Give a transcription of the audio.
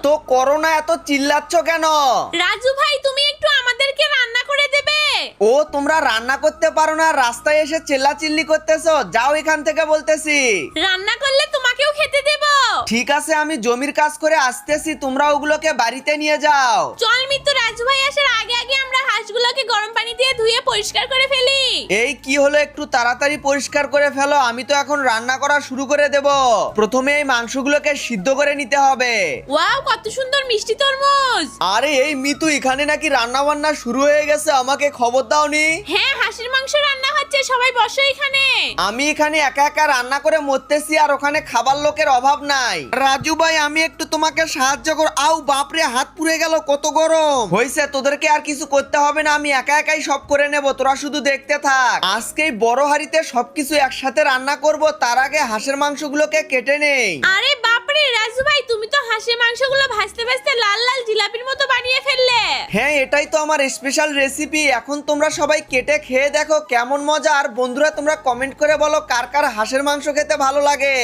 তো করোনা এত চিল্লাচ্ছ কেন? রাজু ভাই তুমি একটু আমাদেরকে রান্না করে দেবে? ও তোমরা রান্না করতে পারো না, রাস্তায় এসে চিল্লাচিল্লি করতেছো? যাও এখান থেকে বলতেছি। রান্না করলে তোমাকেও খেতে দেব। ঠিক আছে, আমি জমির কাজ করে আসতেছি, তোমরা ওগুলোকে বাড়িতে নিয়ে যাও। চল মিত্র, রাজু ভাই আসার আগে আগে আমরা হাঁসগুলোকে গরম পানি দিয়ে ধুয়ে পরিষ্কার করে ফেলি। এই কি হলো, একটু তাড়াতাড়ি পরিষ্কার করে ফেলো, আমি তো এখন রান্না করা শুরু করে দেব। প্রথমে এই মাংসগুলোকে সিদ্ধ করে নিতে হবে। ওয়াও, কত সুন্দর মিষ্টি তরমুজ। আরে এই মিতু, এখানে নাকি রান্না বান্না শুরু হয়ে গেছে, আমাকে খবর দাওনি? হ্যাঁ, হাঁসের মাংস রান্না হচ্ছে, সবাই বসো এখানে। আমি এখানে একা একা রান্না করে মরতেছি, আর ওখানে খাবার লোকের অভাব নাই। রাজু ভাই, আমি একটু তোমাকে সাহায্য কর। আউ বাপরে, হাত পুড়ে গেল, কত গরম হয়েছে। তোদেরকে আর কিছু করতে হবে না, আমি একা একাই সব করে নেব, তোরা শুধু দেখতে থাক। আজকেই বড় হাঁড়িতে সবকিছু একসাথে রান্না করব, তার আগে হাঁসের মাংসগুলোকে কেটে নেই। আরে বাপরে রাজু ভাই, তুমি তো হাঁসের মাংসগুলো ভাজতে ভাজতে লাল লাল জিলাপির মতো বানিয়ে ফেললে। হ্যাঁ, এটাই তো আমার স্পেশাল রেসিপি। এখন তোমরা সবাই কেটে খেয়ে দেখো কেমন মজা। আর বন্ধুরা, তোমরা কমেন্ট করে বলো কার কার হাঁসের মাংস খেতে ভালো লাগে।